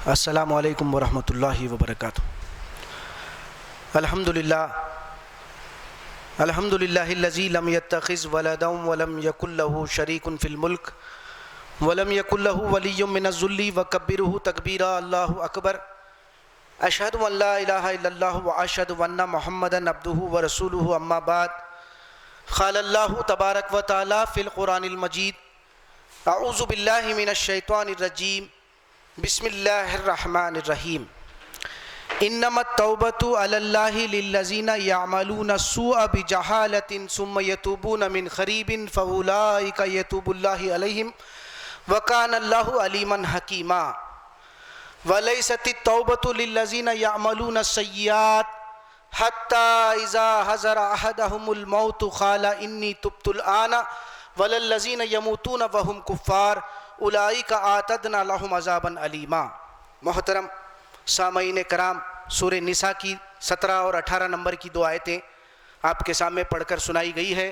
السلام علیکم ورحمۃ اللہ وبرکاتہ۔ الحمد للہ الذی لم یتخذ ولدا ولم یکن له شریک فی الملک ولم یکن له ولی من الذل وکبرہ تکبیرا۔ اللہ اکبر۔ اشہد ان لا الہ الا اللہ واشہد ان محمدا عبدہ ورسولہ، اما بعد۔ قال اللہ تبارک و تعالی فی القرآن المجید، اعوذ باللہ من الشیطان الرجیم، بسم اللہ الرحمن الرحیم۔ انما التوبۃ علی اللہ للذین یعملون السوء بجہالۃ ثم یتوبون من قریب فاولئک یتوب اللہ علیہم وکان اللہ علیما حکیما۔ ولیست التوبۃ للذین یعملون السیئات حتی اذا حضر احدہم الموت قال انی تبت الآن وللذین یموتون وہم کفار اولئک اعتدنا لہم عذابا علیما۔ محترم سامعین کرام، سورہ نساء کی 17 اور 18 نمبر کی دو آیتیں آپ کے سامنے پڑھ کر سنائی گئی ہے۔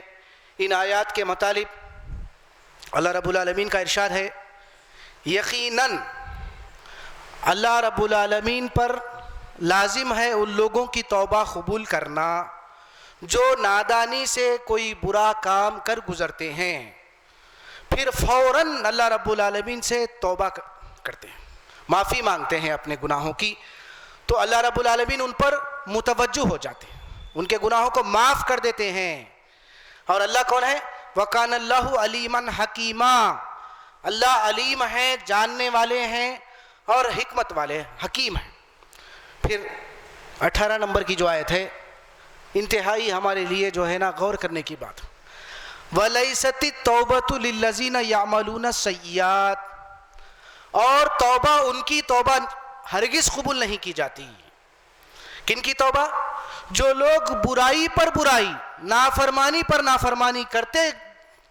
ان آیات کے مطابق اللہ رب العالمین کا ارشاد ہے، یقیناً اللہ رب العالمین پر لازم ہے ان لوگوں کی توبہ قبول کرنا جو نادانی سے کوئی برا کام کر گزرتے ہیں، پھر فوراً اللہ رب العالمین سے توبہ کرتے ہیں، معافی مانگتے ہیں اپنے گناہوں کی، تو اللہ رب العالمین ان پر متوجہ ہو جاتے ہیں، ان کے گناہوں کو معاف کر دیتے ہیں۔ اور اللہ کون ہے؟ وَكَانَ اللَّهُ عَلِيمًا حَكِيمًا، اللہ علیم ہیں، جاننے والے ہیں اور حکمت والے ہیں، حکیم ہیں۔ پھر 18 نمبر کی جو آیت ہے، انتہائی ہمارے لیے جو ہے نا غور کرنے کی بات۔ وَلَيْسَتِ التَّوْبَةُ لِلَّذِينَ يَعْمَلُونَ السَّيِّئَاتِ، اور توبہ ان کی توبہ ہرگز قبول نہیں کی جاتی۔ کن کی توبہ؟ جو لوگ برائی پر برائی، نافرمانی پر نافرمانی کرتے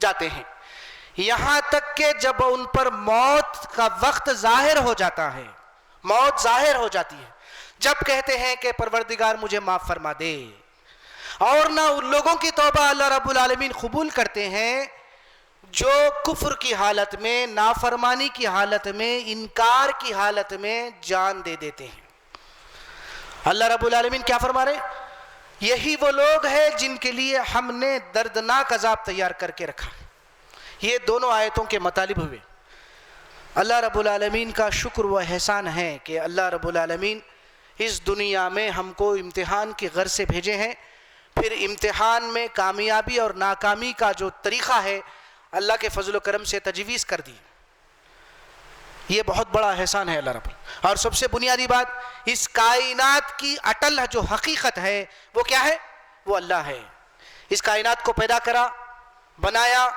جاتے ہیں، یہاں تک کہ جب ان پر موت کا وقت ظاہر ہو جاتا ہے، موت ظاہر ہو جاتی ہے، جب کہتے ہیں کہ پروردگار مجھے معاف فرما دے۔ اور نہ ان لوگوں کی توبہ اللہ رب العالمین قبول کرتے ہیں جو کفر کی حالت میں، نافرمانی کی حالت میں، انکار کی حالت میں جان دے دیتے ہیں۔ اللہ رب العالمین کیا فرما رہے ہیں؟ یہی وہ لوگ ہیں جن کے لیے ہم نے دردناک عذاب تیار کر کے رکھا۔ یہ دونوں آیتوں کے مطالب ہوئے۔ اللہ رب العالمین کا شکر و احسان ہے کہ اللہ رب العالمین اس دنیا میں ہم کو امتحان کی غرض سے بھیجے ہیں، پھر امتحان میں کامیابی اور ناکامی کا جو طریقہ ہے اللہ کے فضل و کرم سے تجویز کر دی۔ یہ بہت بڑا احسان ہے اللہ رب۔ اور سب سے بنیادی بات، اس کائنات کی اٹل جو حقیقت ہے وہ کیا ہے؟ وہ اللہ ہے۔ اس کائنات کو پیدا کرا، بنایا،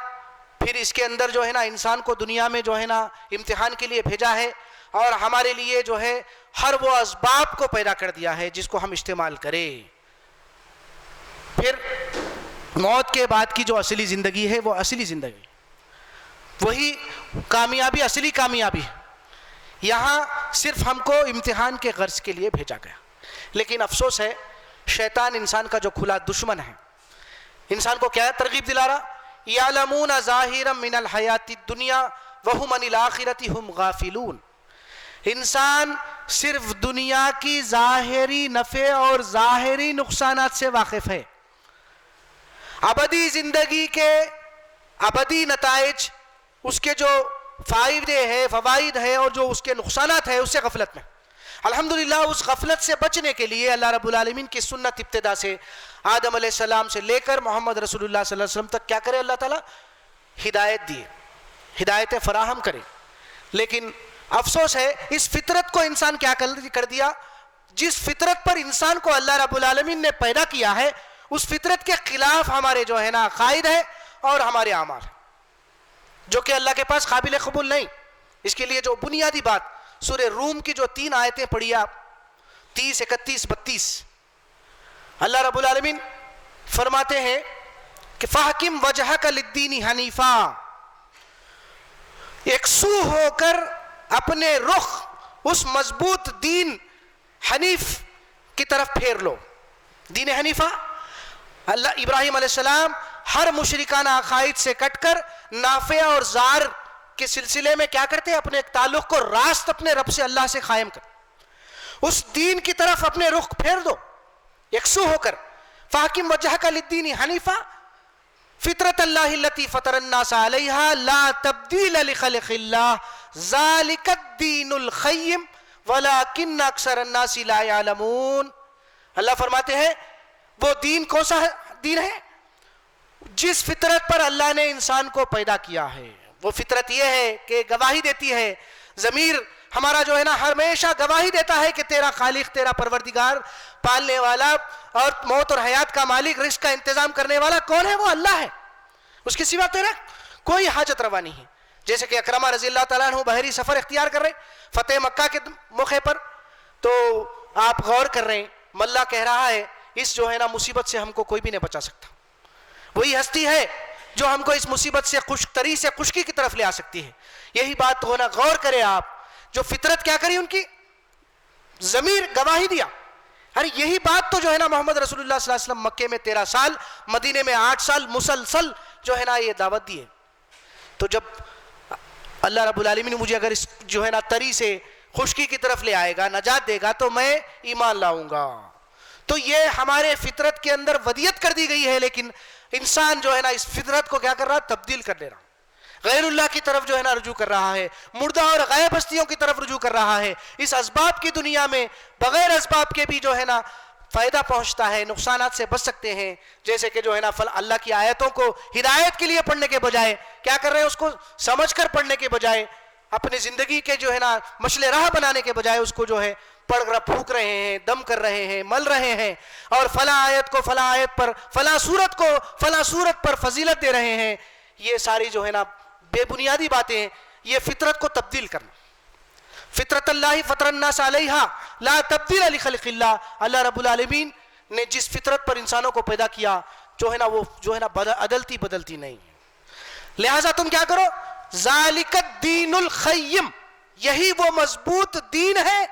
پھر اس کے اندر جو ہے نا انسان کو دنیا میں جو ہے نا امتحان کے لیے بھیجا ہے، اور ہمارے لیے جو ہے ہر وہ اسباب کو پیدا کر دیا ہے جس کو ہم استعمال کریں۔ پھر موت کے بعد کی جو اصلی زندگی ہے وہ اصلی زندگی، وہی کامیابی، اصلی کامیابی ہے۔ یہاں صرف ہم کو امتحان کے غرض کے لیے بھیجا گیا، لیکن افسوس ہے شیطان انسان کا جو کھلا دشمن ہے، انسان کو کیا ترغیب دلا رہا؟ یعلمون ظاہرا من الحیات الدنیا وہم عن الآخرۃ ہم غافلون۔ انسان صرف دنیا کی ظاہری نفع اور ظاہری نقصانات سے واقف ہے، ابدی زندگی کے ابدی نتائج، اس کے جو فائدے ہیں، فوائد ہیں، اور جو اس کے نقصانات ہیں، اس سے غفلت میں۔ الحمدللہ اس غفلت سے بچنے کے لیے اللہ رب العالمین کی سنت ابتدا سے آدم علیہ السلام سے لے کر محمد رسول اللہ صلی اللہ علیہ وسلم تک کیا کرے اللہ تعالیٰ؟ ہدایت دیے، ہدایتیں فراہم کرے۔ لیکن افسوس ہے اس فطرت کو انسان کیا کر دیا؟ جس فطرت پر انسان کو اللہ رب العالمین نے پیدا کیا ہے، اس فطرت کے خلاف ہمارے جو ہے نا عقائد ہے اور ہمارے اعمال، جو کہ اللہ کے پاس قابل قبول نہیں۔ اس کے لیے جو بنیادی بات، سورہ روم کی جو 3 آیتیں پڑھی آپ، 30، 31، 32، اللہ رب العالمین فرماتے ہیں کہ فَحْكِمْ وَجْهَكَ لِلدِّينِ حَنِيفًا، یکسو ہو کر اپنے رخ اس مضبوط دین حنیف کی طرف پھیر لو۔ دین حنیفہ، اللہ ابراہیم علیہ السلام ہر مشرکانہ عقائد سے کٹ کر نافع اور ضار کے سلسلے میں کیا کرتے ہیں؟ اپنے ایک تعلق کو راست اپنے رب سے اللہ سے قائم کر، اس دین کی طرف اپنے رخ پھیر دو یکسو ہو کر. فاحکم وجہک للدین حنیفا فطرت اللہ التی فطر الناس علیہا لا تبدیل لخلق اللہ ذالک الدین القیم ولکن اکثر الناس لا یعلمون. اللہ فرماتے ہیں وہ دین کون سا دین ہے؟ جس فطرت پر اللہ نے انسان کو پیدا کیا ہے. وہ فطرت یہ ہے کہ گواہی دیتی ہے، ضمیر ہمارا جو ہے نا ہمیشہ گواہی دیتا ہے کہ تیرا خالق، تیرا پروردگار، پالنے والا اور موت اور حیات کا مالک، رزق کا انتظام کرنے والا کون ہے؟ وہ اللہ ہے. اس کے سوا تیرا کوئی حاجت روا نہیں ہے. جیسے کہ اکرمہ رضی اللہ تعالیٰ عنہ بحری سفر اختیار کر رہے فتح مکہ کے موقع پر، تو آپ غور کر رہے ہیں ملا کہہ رہا ہے اس جو ہے نا مصیبت سے ہم کو کوئی بھی نہیں بچا سکتا. وہی ہستی ہے جو ہم کو اس مصیبت سے خشک تری سے خشکی کی طرف لے آ سکتی ہے. یہی بات ہونا، غور کرے آپ، جو فطرت کیا کری ان کی؟ ضمیر گواہی دیا. ارے یہی بات تو جو ہے نا محمد رسول اللہ صلی اللہ علیہ وسلم مکے میں 13 سال، مدینے میں 8 سال مسلسل جو ہے نا یہ دعوت دی ہے. تو جب اللہ رب العالمین مجھے اگر اس جو ہے نا تری سے خشکی کی طرف لے آئے گا، نجات دے گا، تو میں ایمان لاؤں گا. تو یہ ہمارے فطرت کے اندر ودیت کر دی گئی ہے، لیکن انسان جو ہے نا اس فطرت کو کیا کر رہا؟ تبدیل کر لے رہا، غیر اللہ کی طرف جو ہے نا رجوع کر رہا ہے، مردہ اور غائب ہستیوں کی طرف رجوع کر رہا ہے. اس اسباب کی دنیا میں بغیر اسباب کے بھی جو ہے نا فائدہ پہنچتا ہے، نقصانات سے بچ سکتے ہیں. جیسے کہ جو ہے نا اللہ کی آیتوں کو ہدایت کے لیے پڑھنے کے بجائے کیا کر رہے ہیں؟ اس کو سمجھ کر پڑھنے کے بجائے، اپنی زندگی کے جو ہے نا مشل راہ بنانے کے بجائے اس کو جو ہے پڑھ کر پھونک رہے ہیں، دم کر رہے ہیں، مل رہے ہیں، اور فلاں آیت کو فلاں آیت پر، فلاں سورت کو فلاں سورت پر فضیلت دے رہے ہیں. یہ ساری جو ہے نا بے بنیادی باتیں ہیں. یہ فطرت کو تبدیل کرنا. فطرت اللہ فطر الناس علیہا لا تبدیل لخلق اللہ. اللہ رب العالمین نے جس فطرت پر انسانوں کو پیدا کیا جو ہے نا وہ جو ہے نا عدلتی بدلتی نہیں. لہٰذا تم کیا کرو؟ ذالک الدین القیم، یہی وہ مضبوط دین ہے،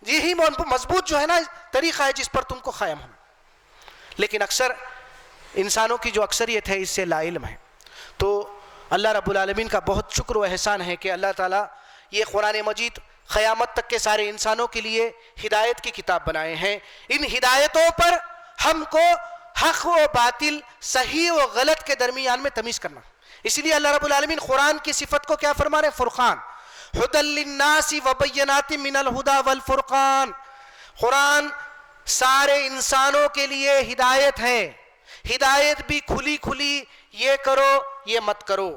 یہی مضبوط جو ہے نا طریقہ ہے جس پر تم کو قائم ہونا. لیکن اکثر انسانوں کی جو اکثریت ہے اس سے لا علم ہے. تو اللہ رب العالمین کا بہت شکر و احسان ہے کہ اللہ تعالیٰ یہ قرآن مجید قیامت تک کے سارے انسانوں کے لیے ہدایت کی کتاب بنائے ہیں. ان ہدایتوں پر ہم کو حق و باطل، صحیح و غلط کے درمیان میں تمیز کرنا. اس لیے اللہ رب العالمین قرآن کی صفت کو کیا فرما رہے ہیں؟ فرقان. ھدی للناس وبینات من الھدی والفرقان. قرآن سارے انسانوں کے لیے ہدایت ہے. ہدایت بھی کھلی کھلی، یہ کرو یہ مت کرو.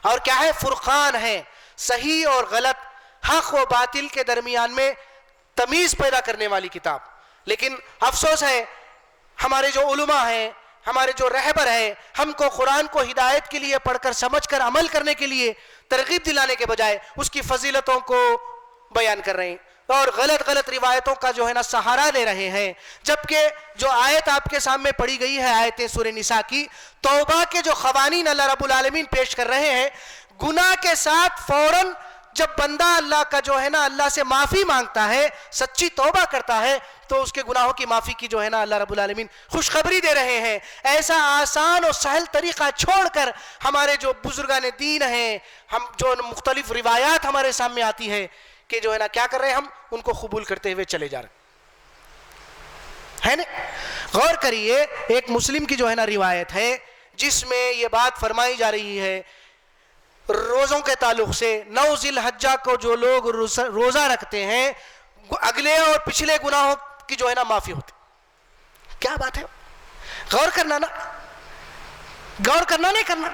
اور کیا ہے؟ فرقان ہے، صحیح اور غلط، حق و باطل کے درمیان میں تمیز پیدا کرنے والی کتاب. لیکن افسوس ہے ہمارے جو علماء ہیں، ہمارے جو رہبر ہیں، ہم کو قرآن کو ہدایت کے لیے پڑھ کر سمجھ کر عمل کرنے کے لیے ترغیب دلانے کے بجائے اس کی فضیلتوں کو بیان کر رہے ہیں اور غلط غلط روایتوں کا جو ہے نا سہارا لے رہے ہیں. جبکہ جو آیت آپ کے سامنے پڑھی گئی ہے، آیت سورہ نساء کی، توبہ کے جو قوانین اللہ رب العالمین پیش کر رہے ہیں، گناہ کے ساتھ فوراً جب بندہ اللہ کا جو ہے نا اللہ سے معافی مانگتا ہے، سچی توبہ کرتا ہے، تو اس کے گناہوں کی معافی کی جو ہے نا اللہ رب العالمین خوشخبری دے رہے ہیں. ایسا آسان اور سہل طریقہ چھوڑ کر ہمارے جو بزرگان دین ہیں، ہم جو مختلف روایات ہمارے سامنے آتی ہے کہ جو ہے نا کیا کر رہے ہیں؟ ہم ان کو قبول کرتے ہوئے چلے جا رہے ہیں نا. غور کریے، ایک مسلم کی جو ہے نا روایت ہے جس میں یہ بات فرمائی جا رہی ہے روزوں کے تعلق سے. 9 ذی الحجہ کو جو لوگ روزہ رکھتے ہیں اگلے اور پچھلے گناہوں کی جو ہے نا معافی ہوتی. کیا بات ہے؟ غور کرنا نا، غور کرنا نہیں کرنا.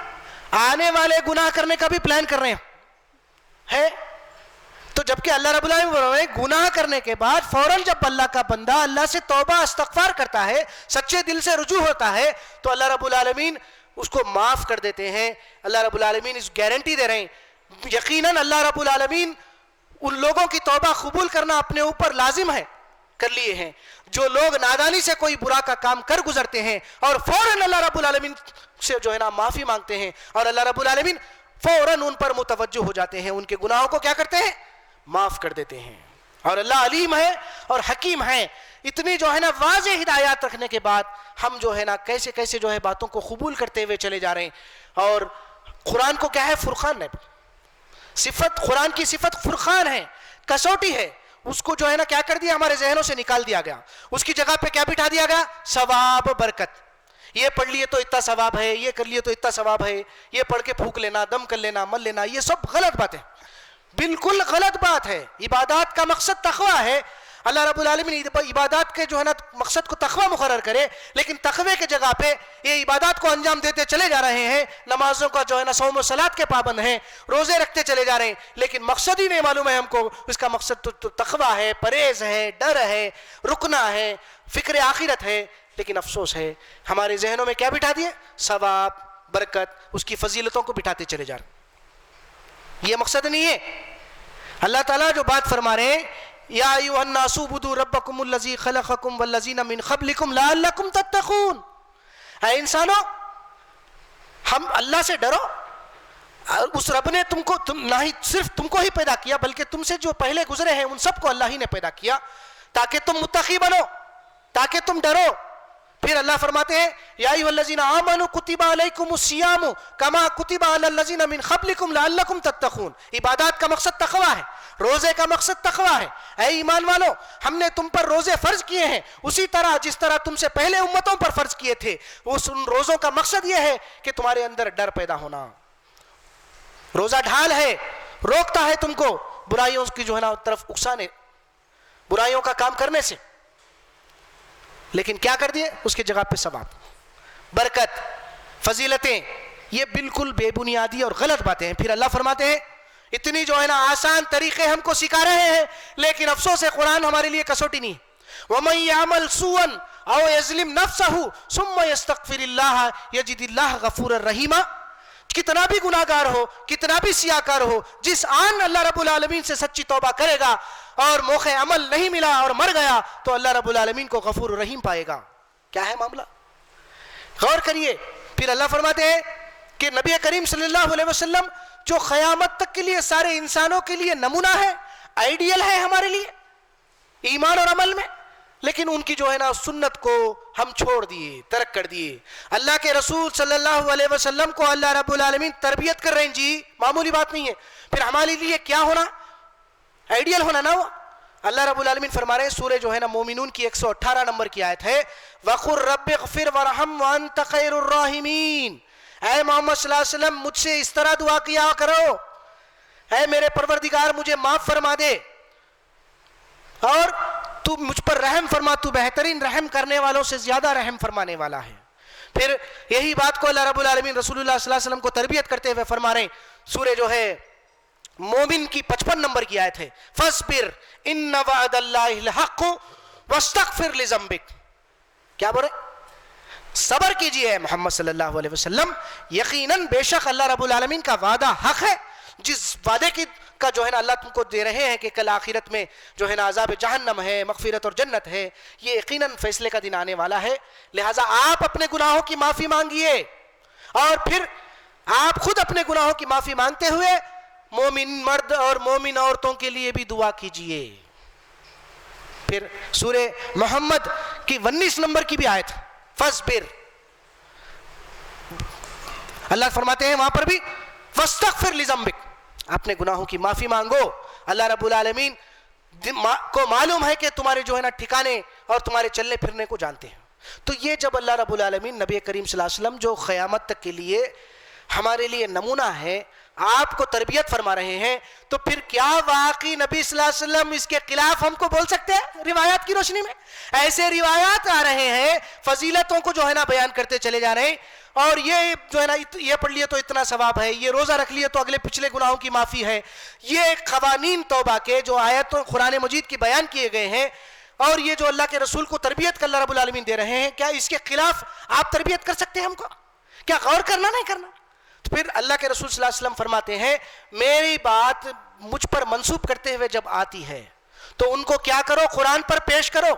آنے والے گناہ کرنے کا بھی پلان کر رہے ہیں. تو جبکہ اللہ رب العالمین بول رہے ہیں گناہ کرنے کے بعد فوراً جب اللہ کا بندہ اللہ سے توبہ استغفار کرتا ہے، سچے دل سے رجوع ہوتا ہے، تو اللہ رب العالمین اس کو معاف کر دیتے ہیں. اللہ رب العالمین اس گارنٹی دے رہے ہیں یقیناً اللہ رب العالمین ان لوگوں کی توبہ قبول کرنا اپنے اوپر لازم ہے، کر لیے ہیں جو لوگ نادانی سے کوئی برا کا کام کر گزرتے ہیں اور فوراً اللہ رب العالمین سے جو ہے نا معافی مانگتے ہیں، اور اللہ رب العالمین فوراً ان پر متوجہ ہو جاتے ہیں، ان کے گناہوں کو کیا کرتے ہیں؟ معاف کر دیتے ہیں. اور اللہ علیم ہے اور حکیم ہے. اتنی جو ہے نا واضح ہدایات رکھنے کے بعد ہم جو ہے نا کیسے کیسے جو ہے باتوں کو قبول کرتے ہوئے چلے جا رہے ہیں. اور قرآن کو کیا ہے؟ فرقان ہے. صفت قرآن کی صفت فرقان ہے، کسوٹی ہے، اس کو جو ہے نا کیا کر دیا، ہمارے ذہنوں سے نکال دیا گیا. اس کی جگہ پہ کیا بٹھا دیا گیا؟ ثواب، برکت. یہ پڑھ لیے تو اتنا ثواب ہے، یہ کر لیے تو اتنا ثواب ہے، یہ پڑھ کے پھونک لینا، دم کر لینا، مل لینا، یہ سب غلط بات ہے، بالکل غلط بات ہے. عبادات کا مقصد تقویٰ ہے. اللہ رب العالمین عبادات کے جو ہے نا مقصد کو تقویٰ مقرر کرے، لیکن تقوی کے جگہ پہ یہ عبادات کو انجام دیتے چلے جا رہے ہیں. نمازوں کا جو ہے نا صوم و صلات کے پابند ہیں، روزے رکھتے چلے جا رہے ہیں، لیکن مقصد ہی نہیں معلوم ہے ہم کو. اس کا مقصد تو تقویٰ ہے، پرہیز ہے، ڈر ہے، رکنا ہے، فکر آخرت ہے. لیکن افسوس ہے ہمارے ذہنوں میں کیا بٹھا دیے؟ ثواب، برکت، اس کی فضیلتوں کو بٹھاتے چلے جا رہے ہیں. یہ مقصد نہیں ہے. اللہ تعالیٰ جو بات فرما رہے ہیں، یا ایھا الناس اعبدوا ربکم الذی خلقکم والذین من قبلکم لعلکم تتقون. اے انسانوں، ہم اللہ سے ڈرو. اس رب نے تم کو نہ ہی صرف تم کو ہی پیدا کیا، بلکہ تم سے جو پہلے گزرے ہیں ان سب کو اللہ ہی نے پیدا کیا تاکہ تم متقی بنو، تاکہ تم ڈرو. پھر اللہ فرماتے ہیں یا ایھا الذین آمنوا کتب علیکم الصیام کما کتب علی الذین من قبلکم لعلکم تتقون. عبادات کا مقصد تقویٰ ہے، روزے کا مقصد تقویٰ ہے. اے ایمان والو، ہم نے تم پر روزے فرض کیے ہیں اسی طرح جس طرح تم سے پہلے امتوں پر فرض کیے تھے. ان روزوں کا مقصد یہ ہے کہ تمہارے اندر ڈر پیدا ہونا. روزہ ڈھال ہے، روکتا ہے تم کو برائیوں کی جو ہے نا طرف اکسانے، برائیوں کا کام کرنے سے. لیکن کیا کر دیے؟ اس کی جگہ پہ ثواب، برکت، فضیلتیں. یہ بالکل بے بنیادی اور غلط باتیں ہیں. پھر اللہ فرماتے ہیں اتنی جو ہے نا آسان طریقے ہم کو سکھا رہے ہیں، لیکن افسوس ہے قرآن ہمارے لیے کسوٹی نہیں. وَمَن يَعْمَلْ سُوءًا أَوْ يَظْلِمْ نَفْسَهُ ثُمَّ يَسْتَغْفِرِ اللَّهَ يَجِدِ اللَّهَ غَفُورًا رَحِيمًا. کتنا بھی گناہ گار ہو، کتنا بھی سیاہ کار ہو، جس آن اللہ رب العالمین سے سچی توبہ کرے گا اور موقع عمل نہیں ملا اور مر گیا تو اللہ رب العالمین کو غفور رحیم پائے گا. کیا ہے معاملہ؟ غور کریے. پھر اللہ فرماتے ہیں کہ نبی کریم صلی اللہ علیہ وسلم جو قیامت تک کے لیے سارے انسانوں کے لیے نمونہ ہے، آئیڈیل ہے ہمارے لیے ایمان اور عمل میں، لیکن ان کی جو ہے نا سنت کو ہم چھوڑ دیے، ترک کر دیے. اللہ کے رسول صلی اللہ علیہ وسلم کو اللہ رب العالمین تربیت کر رہے ہیں. جی معمولی بات نہیں ہے. پھر ہمارے لیے کیا ہونا؟ آئیڈیل ہونا نہ ہوا. اللہ رب العالمین فرما رہے ہیں سورہ جو ہے نا مومنون کی 118 نمبر کی آیت ہے، وَقُلْ رَبِّ اغْفِرْ وَارْحَمْ وَأَنْتَ خَيْرُ الرَّاحِمِينَ. اے محمد صلی اللہ علیہ وسلم مجھ سے اس طرح دعا کیا کرو، اے میرے پروردگار مجھے معاف فرما دے اور تو مجھ پر رحم فرما، تو بہترین رحم کرنے والوں سے زیادہ رحم فرمانے والا ہے. پھر یہی بات کو اللہ رب العالمین رسول اللہ صلی اللہ علیہ وسلم کو تربیت کرتے ہوئے فرما رہے ہیں سورہ جو ہے مومن کی 55 نمبر کی آیت ہے، فَاصْبِرْ إِنَّ وَعْدَ اللَّهِ الْحَقُّ وَاسْتَغْفِرْ لِذَنبِكَ. کیا بولے؟ صبر کیجئے محمد صلی اللہ علیہ وسلم، یقیناً بے شک اللہ رب العالمین کا وعدہ حق ہے. جس وعدے کی کا جو ہے نا اللہ تم کو دے رہے ہیں کہ کل آخرت میں جو ہے نا عذاب جہنم ہے، مغفرت اور جنت ہے، یہ یقیناً فیصلے کا دن آنے والا ہے. لہٰذا آپ اپنے گناہوں کی معافی مانگیے اور پھر آپ خود اپنے گناہوں کی معافی مانگتے ہوئے مومن مرد اور مومن عورتوں کے لیے بھی دعا کیجئے. پھر سورہ محمد کی 19 نمبر کی بھی آیت فَاصْبِرْ، اللہ فرماتے ہیں وہاں پر بھی وَاسْتَغْفِرْ لِذَنبِكَ، اپنے گناہوں کی معافی مانگو. اللہ رب العالمین کو معلوم ہے کہ تمہارے جو ہے نا ٹھکانے اور تمہارے چلنے پھرنے کو جانتے ہیں. تو یہ جب اللہ رب العالمین نبی کریم صلی اللہ علیہ وسلم جو قیامت تک کے لیے ہمارے لیے نمونہ ہے، آپ کو تربیت فرما رہے ہیں، تو پھر کیا واقعی نبی صلی اللہ علیہ وسلم اس کے خلاف ہم کو بول سکتے ہیں؟ روایات کی روشنی میں ایسے روایات آ رہے ہیں، فضیلتوں کو جو ہے نا بیان کرتے چلے جا رہے ہیں، اور یہ جو ہے نا یہ پڑھ لیے تو اتنا ثواب ہے، یہ روزہ رکھ لیے تو اگلے پچھلے گناہوں کی معافی ہے. یہ قوانین توبہ کے جو آیتوں قرآن مجید کی بیان کیے گئے ہیں اور یہ جو اللہ کے رسول کو تربیت کا اللہ رب العالمین دے رہے ہیں، کیا اس کے خلاف آپ تربیت کر سکتے ہیں ہم کو؟ کیا غور کرنا نہیں کرنا؟ تو پھر اللہ کے رسول صلی اللہ علیہ وسلم فرماتے ہیں میری بات مجھ پر منسوب کرتے ہوئے جب آتی ہے تو ان کو کیا کرو؟ قرآن پر پیش کرو.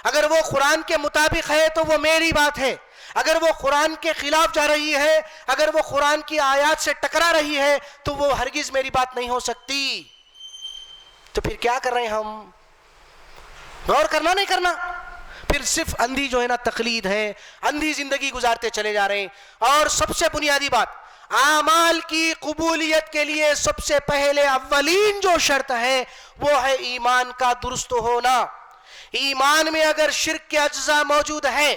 اگر وہ قرآن کے مطابق ہے تو وہ میری بات ہے، اگر وہ قرآن کے خلاف جا رہی ہے، اگر وہ قرآن کی آیات سے ٹکرا رہی ہے تو وہ ہرگز میری بات نہیں ہو سکتی. تو پھر کیا کر رہے ہیں ہم؟ غور کرنا نہیں کرنا؟ پھر صرف اندھی جو ہے نا تقلید ہے، اندھی زندگی گزارتے چلے جا رہے ہیں. اور سب سے بنیادی بات، اعمال کی قبولیت کے لیے سب سے پہلے اولین جو شرط ہے وہ ہے ایمان کا درست ہونا. ایمان میں اگر شرک کے اجزاء موجود ہے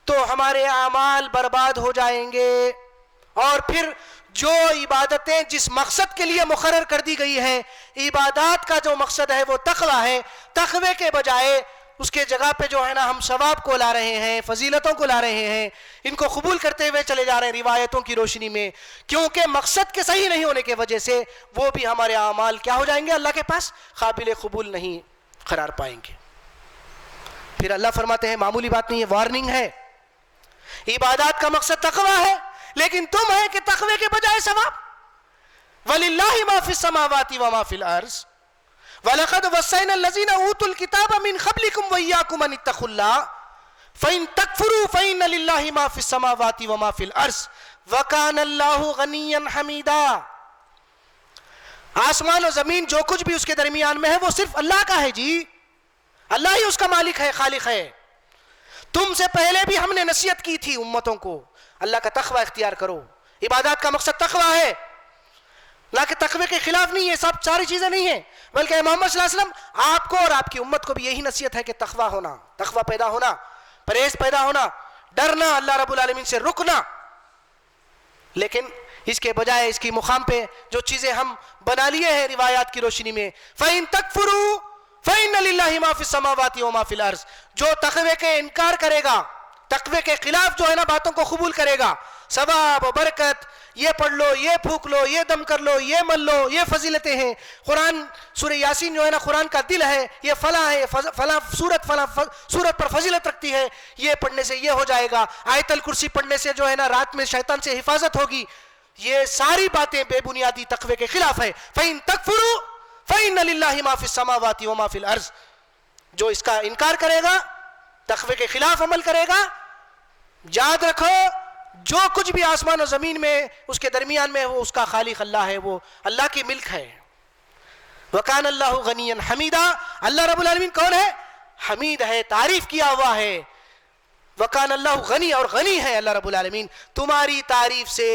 تو ہمارے اعمال برباد ہو جائیں گے. اور پھر جو عبادتیں جس مقصد کے لیے مقرر کر دی گئی ہے، عبادات کا جو مقصد ہے وہ تقوی ہے، تقوی کے بجائے اس کے جگہ پہ جو ہے نا ہم ثواب کو لا رہے ہیں، فضیلتوں کو لا رہے ہیں، ان کو قبول کرتے ہوئے چلے جا رہے ہیں روایتوں کی روشنی میں، کیونکہ مقصد کے صحیح نہیں ہونے کی وجہ سے وہ بھی ہمارے اعمال کیا ہو جائیں گے؟ اللہ کے پاس قابل قبول نہیں قرار پائیں گے. پھر اللہ فرماتے ہیں معمولی بات نہیں ہے، وارننگ ہے. عبادات کا مقصد تقوی ہے، لیکن تم ہے کہ تقوی کے بجائے ثواب. وَلِلَّهِ مَا فِي السَّمَاوَاتِ وَمَا فِي الْأَرْضِ وَلَقَدْ وَصَّيْنَا الَّذِينَ أُوتُوا الْكِتَابَ مِنْ قَبْلِكُمْ وَإِيَّاكُمْ أَنِ اتَّقُوا اللَّهَ فَإِن تَكْفُرُوا فَإِنَّ لِلَّهِ مَا فِي السَّمَاوَاتِ وَمَا فِي الْأَرْضِ وَكَانَ اللَّهُ غَنِيًّا حَمِيدًا. آسمان و زمین جو کچھ بھی اس کے درمیان میں ہے وہ صرف اللہ کا ہے جی. اللہ ہی اس کا مالک ہے، خالق ہے. تم سے پہلے بھی ہم نے نصیحت کی تھی امتوں کو، اللہ کا تقوی اختیار کرو. عبادات کا مقصد تقوی ہے، نہ کہ تقوی کے خلاف نہیں ہے. سب ساری چیزیں نہیں ہیں، بلکہ محمد صلی اللہ علیہ وسلم آپ کو اور آپ کی امت کو بھی یہی نصیحت ہے کہ تقوی ہونا، تقوی پیدا ہونا، پرہیز پیدا ہونا، ڈرنا، اللہ رب العالمین سے رکنا. لیکن اس کے بجائے اس کی مقام پہ جو چیزیں ہم بنا لیے ہیں روایات کی روشنی میں، فَإِن تَكْفُرُوا فَإِنَّ لِلَّهِ مَا فِي السَّمَاوَاتِ وَمَا فِي الْأَرْضِ. جو تقوی کے انکار کرے گا، تقوی کے خلاف جو ہے نا باتوں کو قبول کرے گا، ثواب و برکت، یہ پڑھ لو، یہ پھونک لو، یہ دم کر لو، یہ مل لو، یہ فضیلتیں ہیں. قرآن سورہ یاسین جو ہے نا قرآن کا دل ہے، یہ فلاں ہے، فلاں سورت پر فضیلت رکھتی ہے، یہ پڑھنے سے یہ ہو جائے گا، آیت الکرسی پڑھنے سے جو ہے نا رات میں شیطان سے حفاظت ہوگی. یہ ساری باتیں بے بنیادی تقوی کے خلاف ہے. فَإِن تَكْفُرُوا فَإِنَّ لِلَّهِ مَا فِي السَّمَاوَاتِ وَمَا فِي الْأَرْضِ. جو اس کا انکار کرے گا، تقوی کے خلاف عمل کرے گا، یاد رکھو جو کچھ بھی آسمان و زمین میں اس کے درمیان میں وہ اس کا خالق اللہ ہے، وہ اللہ کی ملک ہے. وَكَانَ اللَّهُ غَنِيًّا حَمِيدًا. اللہ رب العالمین کون ہے؟ حمید ہے، تعریف کیا ہوا ہے. وَكَانَ اللَّهُ غنی، اور غنی ہے اللہ رب العالمین تمہاری تعریف سے،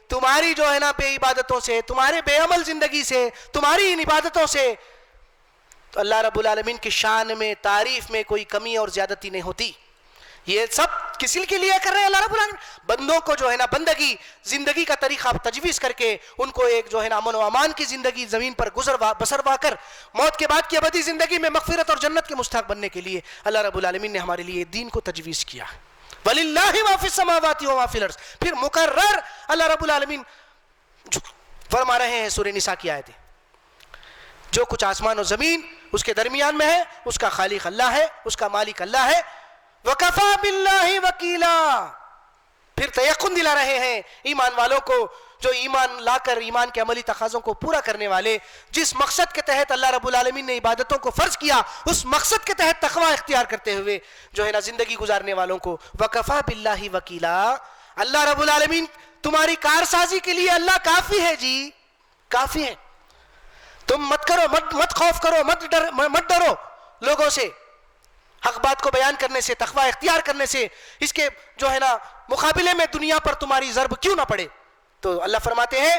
تمہاری جو ہے نا بے عبادتوں سے، تمہارے بے عمل زندگی سے، تمہاری ان عبادتوں سے. تو اللہ رب العالمین کی شان میں، تعریف میں کوئی کمی اور زیادتی نہیں ہوتی. یہ سب کسی کے لیے کر رہے ہیں اللہ رب العالمین؟ بندوں کو جو ہے نا بندگی زندگی کا طریقہ تجویز کر کے ان کو ایک جو ہے نا امن و امان کی زندگی زمین پر بسروا کر موت کے بعد کی ابدی زندگی میں مغفرت اور جنت کے مستحق بننے کے لیے اللہ رب العالمین نے ہمارے لیے دین کو تجویز کیا. وَلِلَّهِ مَا فِي السَّمَاوَاتِ وَمَا فِي الْأَرْضِ. پھر مقرر اللہ رب العالمین فرما رہے ہیں سورہ نساء کی آیتیں، جو کچھ آسمان و زمین اس کے درمیان میں ہے اس کا خالق اللہ ہے، اس کا مالک اللہ ہے. وَكَفَى بِاللَّهِ وَكِيلًا. پھر تیقن دلا رہے ہیں ایمان والوں کو، جو ایمان لا کر ایمان کے عملی تقاضوں کو پورا کرنے والے، جس مقصد کے تحت اللہ رب العالمین نے عبادتوں کو فرض کیا اس مقصد کے تحت تقوی اختیار کرتے ہوئے جو ہے نا زندگی گزارنے والوں کو. وَكَفَى بِاللَّهِ وَكِيلًا. اللہ رب العالمین تمہاری کارسازی کے لیے اللہ کافی ہے جی، کافی ہے. تم مت کرو، مت خوف کرو، مت ڈرو لوگوں سے، حق بات کو بیان کرنے سے، تقوی اختیار کرنے سے، اس کے جو ہے نا مقابلے میں دنیا پر تمہاری ضرب کیوں نہ پڑے. تو اللہ فرماتے ہیں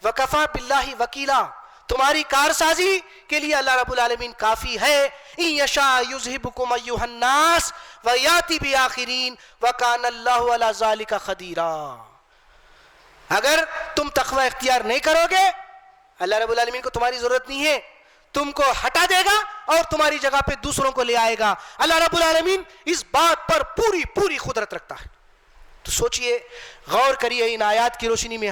وَكَفَى بِاللَّهِ وَكِيلًا. تمہاری کارسازی کے لیے اللہ رب العالمین کافی ہے. إِن يَشَاء يُذْهِبْكُمْ أَيُّهَا النَّاسُ وَيَأْتِ بِآخِرِينَ وَكَانَ اللَّهُ عَلَى ذَلِكَ قَدِيرًا. اگر تم تقوی اختیار نہیں کرو گے اللہ رب العالمین کو تمہاری ضرورت نہیں ہے، تم کو ہٹا دے گا اور تمہاری جگہ پہ دوسروں کو لے آئے گا. اللہ رب العالمین اس بات پر پوری قدرت رکھتا ہے. تو سوچئے، غور کریے ان آیات کی روشنی میں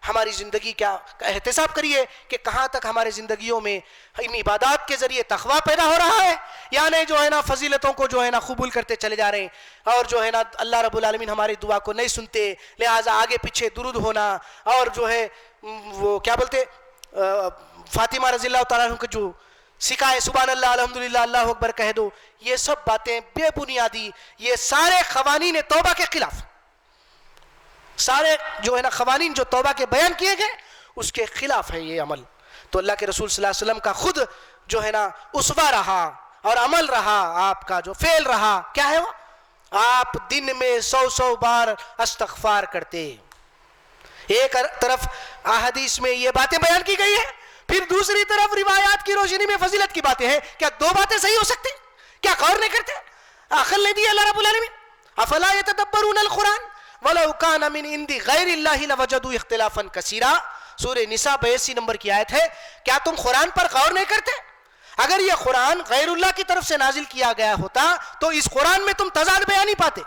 ہماری زندگی کا احتساب کریے کہ کہاں تک ہمارے زندگیوں میں ان عبادات کے ذریعے تقوی پیدا ہو رہا ہے، یعنی جو ہے نا فضیلتوں کو جو ہے نا قبول کرتے چلے جا رہے ہیں اور جو ہے نا اللہ رب العالمین ہماری دعا کو نہیں سنتے، لہٰذا آگے پیچھے درود ہونا اور جو ہے وہ کیا بولتے فاطمہ رضی اللہ تعالیٰ عنہ کو جو سکھائے سبحان اللہ الحمدللہ اللہ اکبر کہہ دو، یہ سب باتیں بے بنیادی، یہ سارے قوانین توبہ کے خلاف، سارے جو ہے نا قوانین جو توبہ کے بیان کیے گئے اس کے خلاف ہے یہ عمل. تو اللہ کے رسول صلی اللہ علیہ وسلم کا خود جو ہے نا اسوہ رہا اور عمل رہا، آپ کا جو فعل رہا کیا ہے وہ؟ آپ دن میں 100 بار استغفار کرتے، ایک طرف احادیث میں یہ باتیں بیان کی گئی ہے، پھر دوسری طرف روایات کی روشنی میں فضیلت کی باتیں ہیں. کیا دو باتیں صحیح ہو سکتی؟ کیا غور نہیں کرتے؟ عقل نہیں دی اللہ رب العالمین؟ افلا یتدبرون القرآن ولو کان من عند غیر اللہ لوجدوا اختلافا کثیرا. سورہ نساء 82 نمبر کی آیت ہے. کیا تم قرآن پر غور نہیں کرتے؟ اگر یہ قرآن غیر اللہ کی طرف سے نازل کیا گیا ہوتا تو اس قرآن میں تم تضاد بیان نہیں پاتے،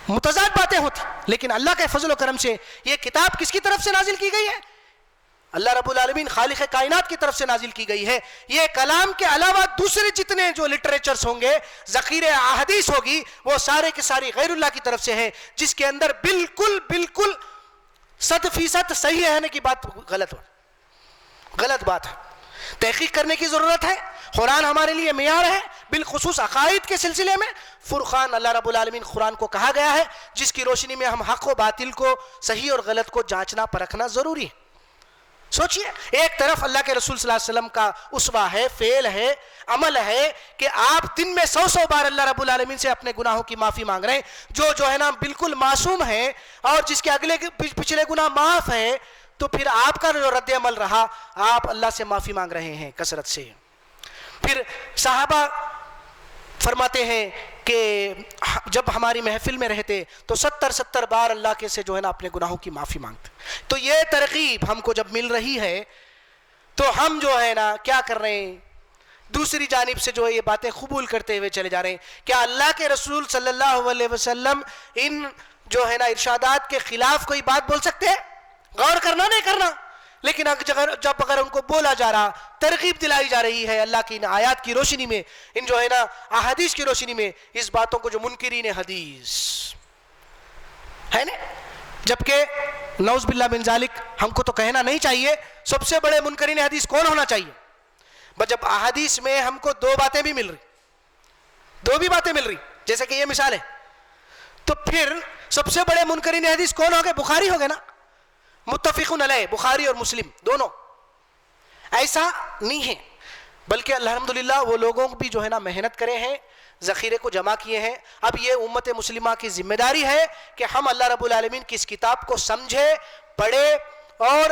متضاد باتیں ہوتی. لیکن اللہ کے فضل و کرم سے یہ کتاب کس کی طرف سے نازل کی گئی ہے؟ اللہ رب العالمین خالق کائنات کی طرف سے نازل کی گئی ہے. یہ کلام کے علاوہ دوسرے جتنے جو لٹریچرز ہوں گے، ذخیرہ احادیث ہوگی، وہ سارے کے سارے غیر اللہ کی طرف سے ہیں، جس کے اندر بالکل 100% صحیح ہے کی بات غلط بات ہے. تحقیق کرنے کی ضرورت ہے. قرآن ہمارے لیے معیار ہے، بالخصوص عقائد کے سلسلے میں. فرقان اللہ رب العالمین قرآن کو کہا گیا ہے، جس کی روشنی میں ہم حق و باطل کو، صحیح اور غلط کو جانچنا پرکھنا ضروری ہے. سوچئے، ایک طرف اللہ کے رسول صلی اللہ علیہ وسلم کا اسوہ ہے، فعل ہے، عمل ہے کہ آپ دن میں 100 بار اللہ رب العالمین سے اپنے گناہوں کی معافی مانگ رہے ہیں، جو ہے نا بالکل معصوم ہے اور جس کے اگلے پچھلے گناہ معاف ہے. تو پھر آپ کا جو رد عمل رہا، آپ اللہ سے معافی مانگ رہے ہیں کثرت سے. پھر صحابہ فرماتے ہیں کہ جب ہماری محفل میں رہتے تو 70 بار اللہ کے سے جو ہے نا اپنے گناہوں کی معافی مانگتے. تو یہ ترغیب ہم کو جب مل رہی ہے تو ہم جو ہے نا کیا کر رہے ہیں؟ دوسری جانب سے جو ہے یہ باتیں قبول کرتے ہوئے چلے جا رہے ہیں. کیا اللہ کے رسول صلی اللہ علیہ وسلم ان جو ہے نا ارشادات کے خلاف کوئی بات بول سکتے ہیں؟ غور کرنا نہیں کرنا، لیکن جب اگر ان کو بولا جا رہا، ترغیب دلائی جا رہی ہے اللہ کی ان آیات کی روشنی میں، ان جو ہے نا احادیث کی روشنی میں، اس باتوں کو جو منکرین حدیث ہے نا، جبکہ نعوذ باللہ من ذالک ہم کو تو کہنا نہیں چاہیے سب سے بڑے منکرین حدیث کون ہونا چاہیے. بس جب احادیث میں ہم کو دو باتیں بھی مل رہی، جیسے کہ یہ مثال ہے، تو پھر سب سے بڑے منکرین حدیث کون ہو گئے؟ بخاری ہو گئے نا، متفقون علیہ، بخاری اور مسلم دونوں. ایسا نہیں ہے، بلکہ الحمدللہ وہ لوگوں بھی جو ہے نا محنت کرے ہیں، ذخیرے کو جمع کیے ہیں. اب یہ امت مسلمہ کی ذمہ داری ہے کہ ہم اللہ رب العالمین کی اس کتاب کو سمجھے، پڑھے اور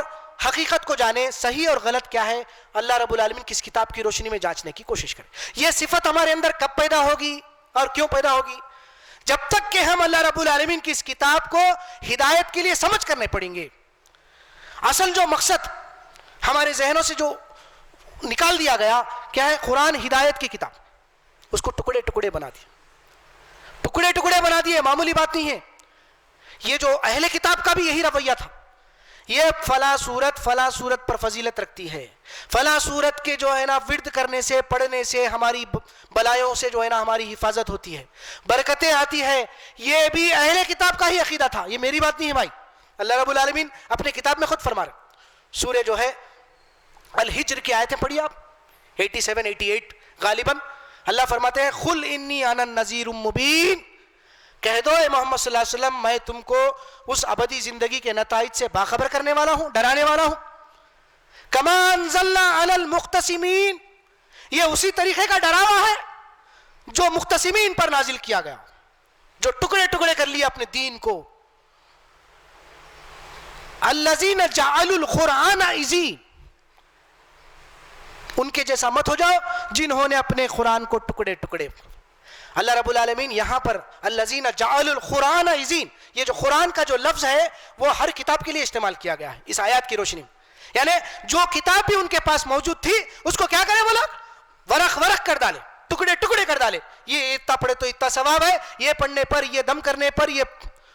حقیقت کو جانے، صحیح اور غلط کیا ہے اللہ رب العالمین کی اس کتاب کی روشنی میں جانچنے کی کوشش کریں. یہ صفت ہمارے اندر کب پیدا ہوگی اور کیوں پیدا ہوگی؟ جب تک کہ ہم اللہ رب العالمین کی اس کتاب کو ہدایت کے لیے سمجھ کر نہیں پڑھیں گے. اصل جو مقصد ہمارے ذہنوں سے جو نکال دیا گیا کیا ہے؟ قرآن ہدایت کی کتاب، اس کو ٹکڑے بنا دیے، معمولی بات نہیں ہے. یہ جو اہل کتاب کا بھی یہی رویہ تھا، یہ فلاں صورت پر فضیلت رکھتی ہے، فلاں صورت کے جو ہے نا ورد کرنے سے، پڑھنے سے ہماری بلایوں سے جو ہے نا ہماری حفاظت ہوتی ہے، برکتیں آتی ہے. یہ بھی اہل کتاب کا ہی عقیدہ تھا، یہ میری بات نہیں ہے بھائی. اللہ رب العالمین اپنے کتاب میں خود فرما رہے. سورہ جو ہے الحجر کی آیتیں پڑھیے آپ، 87 88 غالباً. اللہ فرماتے ہیں قل انی انا النذیر مبین، کہہ دو اے محمد صلی اللہ علیہ وسلم میں تم کو اس ابدی زندگی کے نتائج سے باخبر کرنے والا ہوں، ڈرانے والا ہوں. کما انزلنا علی المقتسمین، یہ اسی طریقے کا ڈراوا ہے جو مقتسمین پر نازل کیا گیا، جو ٹکڑے کر لیا اپنے دین کو. الذین جعلوا القرآن عضین، ان کے جیسا مت ہو جاؤ جنہوں نے اپنے قرآن کو ٹکڑے. اللہ رب العالمین یہاں پر الذین جعلوا القرآن عضین، یہ جو قرآن کا جو لفظ ہے وہ ہر کتاب کے لیے استعمال کیا گیا ہے اس آیات کی روشنی میں. یعنی جو کتاب بھی ان کے پاس موجود تھی اس کو کیا کرے وہ لوگ؟ ورق کر ڈالے، ٹکڑے کر ڈالے. یہ اتنا پڑھے تو اتنا ثواب ہے، یہ پڑھنے پر، یہ دم کرنے پر، یہ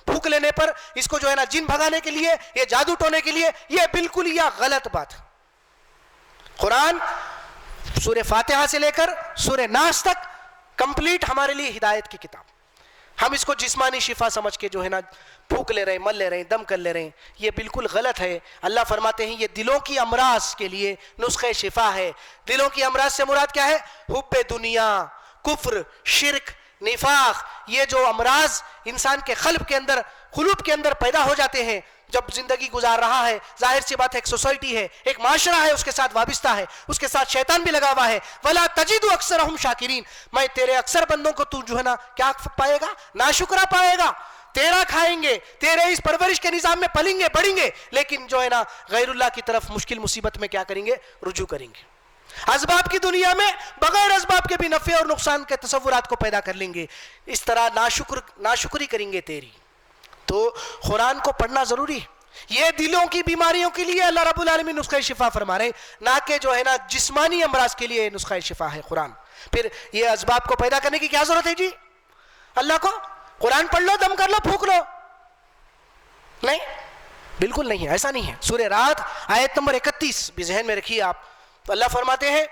پھونک لینے پر، اس کو جو ہے نا جن بھگانے کے لیے، یہ جادو ٹونے کے لیے، یہ بالکل یہ غلط بات. قرآن سورہ فاتحہ سے لے کر سورہ ناس تک کمپلیٹ ہمارے لیے ہدایت کی کتاب. ہم اس کو جسمانی شفا سمجھ کے جو ہے نا پھونک لے رہے ہیں، مل لے رہے ہیں، دم کر لے رہے ہیں، یہ بالکل غلط ہے. اللہ فرماتے ہیں یہ دلوں کی امراض کے لیے نسخہ شفا ہے. دلوں کی امراض سے مراد کیا ہے؟ حب دنیا، کفر، شرک، نفاق. یہ جو امراض انسان کے قلب کے اندر پیدا ہو جاتے ہیں جب زندگی گزار رہا ہے، ظاہر سی بات ہے ایک سوسائٹی ہے، ایک معاشرہ ہے، اس کے ساتھ وابستہ ہے، اس کے ساتھ شیطان بھی لگا ہوا ہے. وَلَا تَجِدُ أَكْثَرَهُمْ شَاكِرِينَ، میں تیرے اکثر بندوں کو تو جو ہے نا کیا پائے گا؟ ناشکرہ پائے گا. تیرا کھائیں گے، تیرے اس پرورش کے نظام میں پلیں گے بڑھیں گے، لیکن جو ہے نا غیر اللہ کی طرف مشکل مصیبت میں کیا کریں گے؟ رجوع کریں گے۔ اسباب کی دنیا میں بغیر اسباب کے بھی نفع اور نقصان کے تصورات کو پیدا کر لیں گے، اس طرح ناشکری کریں گے تیری۔ تو قرآن کو پڑھنا ضروری ہے۔ یہ دلوں کی بیماریوں کے لیے اللہ رب العالمین نسخہ شفا فرما رہے ہیں، نہ کہ جو ہے نا جسمانی امراض کے لیے نسخہ شفا ہے قرآن۔ پھر یہ اسباب کو پیدا کرنے کی کیا ضرورت ہے جی اللہ کو؟ قرآن پڑھ لو، دم کر لو، پھونک لو، نہیں، بالکل نہیں ہے، ایسا نہیں ہے۔ سورہ رعد آیت نمبر 31 بھی ذہن میں رکھیے آپ، تو اللہ فرماتے ہیں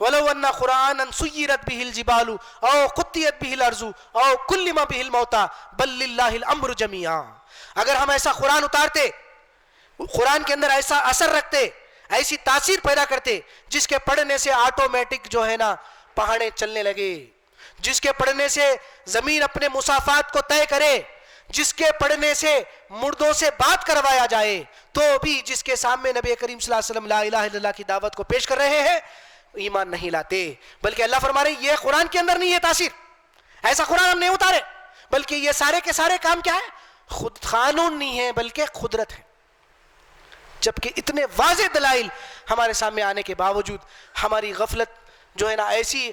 وَلَوْ أَنَّ قُرْآنًا سُيِّرَتْ بِهِ الْجِبَالُ أَوْ قُطِّعَتْ بِهِ الْأَرْضُ أَوْ كُلِّمَ بِهِ الْمَوْتَى بَلْ لِلَّهِ الْأَمْرُ جَمِيعًا۔ اگر ہم ایسا قرآن اتارتے، قرآن کے اندر ایسا اثر رکھتے، ایسی تاثیر پیدا کرتے جس کے پڑھنے سے آٹومیٹک جو ہے نا پہاڑیں چلنے لگے، جس کے پڑھنے سے زمین اپنے مسافات کو طے کرے، جس کے پڑھنے سے مردوں سے بات کروایا جائے، تو بھی جس کے سامنے نبی کریم صلی اللہ علیہ وسلم لا الہ الا اللہ کی دعوت کو پیش کر رہے ہیں ایمان نہیں لاتے۔ بلکہ اللہ فرما رہے یہ قرآن کے اندر نہیں ہے تاثیر، ایسا قرآن ہم نہیں اتارے، بلکہ یہ سارے کے سارے کام کیا ہے؟ خود قانون نہیں ہے بلکہ قدرت ہے۔ جبکہ اتنے واضح دلائل ہمارے سامنے آنے کے باوجود ہماری غفلت جو ہے نا ایسی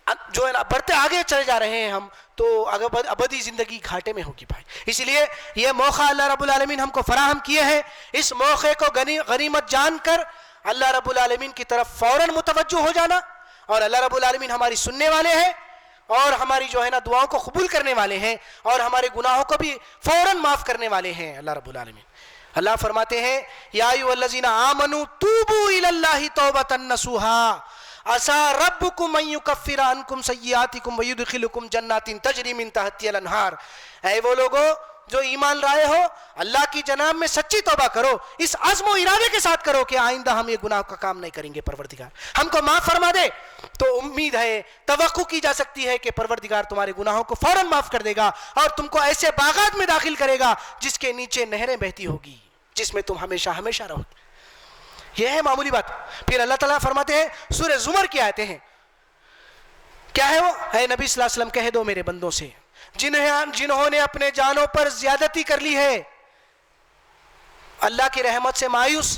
جو ہے نا بڑھتے آگے چلے جا رہے ہیں ہم، تو ابدی زندگی گھاٹے میں ہوگی بھائی۔ اس لیے یہ موقع اللہ رب العالمین ہم کو فراہم کیے ہیں، اس موقع کو غنیمت جان کر اللہ رب العالمین کی طرف فوراً متوجہ ہو جانا، اور اللہ رب العالمین ہماری سننے والے ہیں اور ہماری جو ہے نا دعاؤں کو قبول کرنے والے ہیں، اور ہمارے گناہوں کو بھی فوراً معاف کرنے والے ہیں اللہ رب العالمین۔ اللہ فرماتے ہیں یا ایھا الذین آمنوا توبوا الی اللہ توبۃ نصوحا عسیٰ ربکم ان یکفر عنکم سیئاتکم ویدخلکم جنات تجری من تحتہا الانہار۔ اے وہ لوگو جو ایمان لائے ہو، اللہ کی جناب میں سچی توبہ کرو، اس عزم و ارادے کے ساتھ کرو کہ آئندہ ہم یہ گناہ کا کام نہیں کریں گے، پروردگار ہم کو معاف فرما دے، تو امید ہے، توقع کی جا سکتی ہے کہ پروردگار تمہارے گناہوں کو فوراً معاف کر دے گا اور تم کو ایسے باغات میں داخل کرے گا جس کے نیچے نہریں بہتی ہوگی، جس میں تم ہمیشہ ہمیشہ رہو گے۔ یہ ہے معمولی بات۔ پھر اللہ تعالیٰ فرماتے ہیں سورہ زمر کی آیتیں ہیں، کیا ہے وہ؟ اے نبی صلی اللہ علیہ وسلم کہہ دو میرے بندوں سے جنہوں نے اپنے جانوں پر زیادتی کر لی ہے، اللہ کی رحمت سے مایوس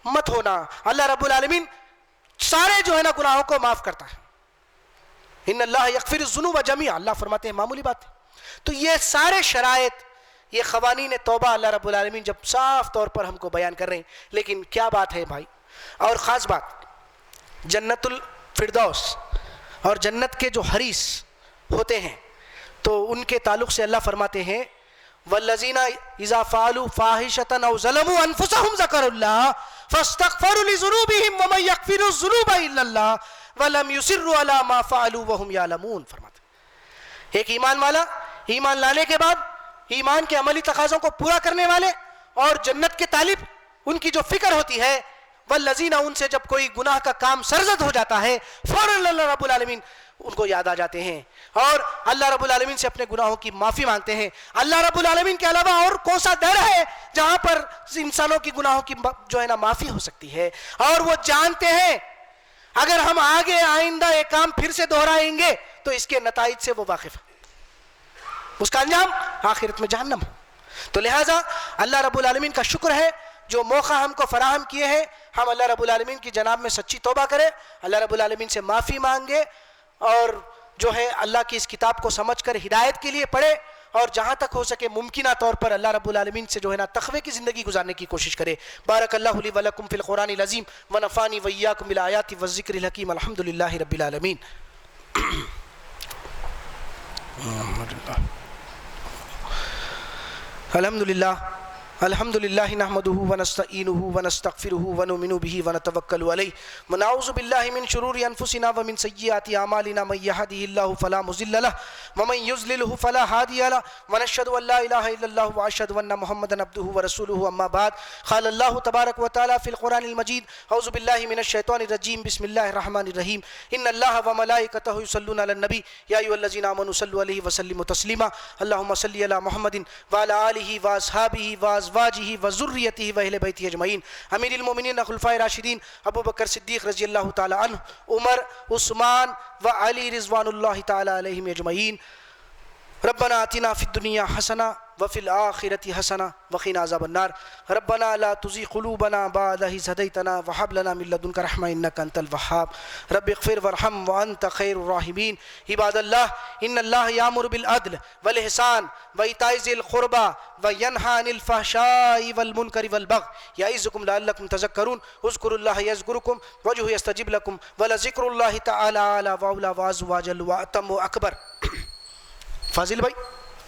مت ہونا، اللہ رب العالمین سارے جو ہے نا گناہوں کو معاف کرتا ہے، ان اللہ یغفر الذنوب جميعا، اللہ فرماتے ہیں معمولی بات ہے۔ تو یہ سارے شرائط، یہ قوانین توبہ اللہ رب العالمین جب صاف طور پر ہم کو بیان کر رہے ہیں، لیکن کیا بات ہے بھائی، اور خاص بات جنت الفردوس اور جنت کے جو حریث ہوتے ہیں، تو ان کے تعلق سے اللہ فرماتے ہیں والذین اذا فعلوا فاحشۃ او ظلموا انفسهم ذکروا اللہ فاستغفروا لذنوبهم ومن یغفر الذنوب الا اللہ ولم یصروا علی ما فعلوا وهم یعلمون۔ فرماتے ہیں ایک ایمان والا ایمان لانے کے بعد ایمان کے عملی تقاضوں کو پورا کرنے والے اور جنت کے طالب، ان کی جو فکر ہوتی ہے، والذین ان سے جب کوئی گناہ کا کام سرزد ہو جاتا ہے فوراً اللہ رب العالمین ان کو یاد آ جاتے ہیں اور اللہ رب العالمین سے اپنے گناہوں کی معافی مانگتے ہیں۔ اللہ رب العالمین کے علاوہ اور کون سا در ہے جہاں پر انسانوں کی گناہوں کی جو ہے نا معافی ہو سکتی ہے، اور وہ جانتے ہیں اگر ہم آگے آئندہ ایک کام پھر سے دہرائیں گے تو اس کے نتائج سے وہ واقف ہیں، اس کا انجام آخرت میں جہنم ہو۔ تو لہٰذا اللہ رب العالمین کا شکر ہے جو موقع ہم کو فراہم کیے ہیں، ہم اللہ رب العالمین کی جناب میں سچی توبہ کریں، اللہ رب العالمین سے معافی مانگے، اور جو ہے اللہ کی اس کتاب کو سمجھ کر ہدایت کے لیے پڑھے، اور جہاں تک ہو سکے ممکنہ طور پر اللہ رب العالمین سے جو ہے نا تقوی کی زندگی گزارنے کی کوشش کرے۔ بارک اللہ لی ولکم فی القرآن العظیم ونفعنی وإیاکم بالآیات والذکر الحکیم، الحمدللہ رب العالمین۔ الحمد للہ نحمدہ ونستعینہ ونستغفرہ ونؤمن بہ ونتوکل علیہ ونعوذ باللہ من شرور انفسنا ومن سیئات اعمالنا من یہدہ اللہ فلا مضل لہ ومن یضللہ فلا ہادی لہ ونشہد ان لا الہ الا اللہ واشہد ان محمدا عبدہ ورسولہ، اما بعد، قال اللہ تبارک وتعالی فی القرآن المجید اعوذ باللہ من الشیطان الرجیم بسم اللہ الرحمن الرحیم ان اللہ وملائکتہ یصلون علی النبی یا ایھا الذین آمنوا صلوا علیہ وسلموا تسلیما اللہم صل علی محمد وعلی آلہ واصحابہ وازواجہ وذریتہ واہل بیتہ اجمعین۔ امیر المومنین خلفائے راشدین ابو بکر صدیق رضی اللہ تعالی عنہ، عمر، عثمان و علی رضوان اللہ تعالی علیہم اجمعین، ربنا آتنا فی الدنیا حسنہ وفی الآخرۃ حسنہ وقنا عذاب النار ربنا لا تزغ قلوبنا بعد إذ هديتنا وهب لنا من لدنك رحمة إنك أنت الوهاب رب اغفر وارحم وأنت خير الراحمين عباد الله إن الله يأمر بالعدل والإحسان وإيتاء ذي القربى وينهى عن الفحشاء والمنكر والبغي يعظكم لعلكم تذكرون اذكروا الله يذكركم وادعوه يستجب لكم ولذكر الله تعالى أعلى وأولى وأعز وأجل وأتم وأكبر. فاضل بھائی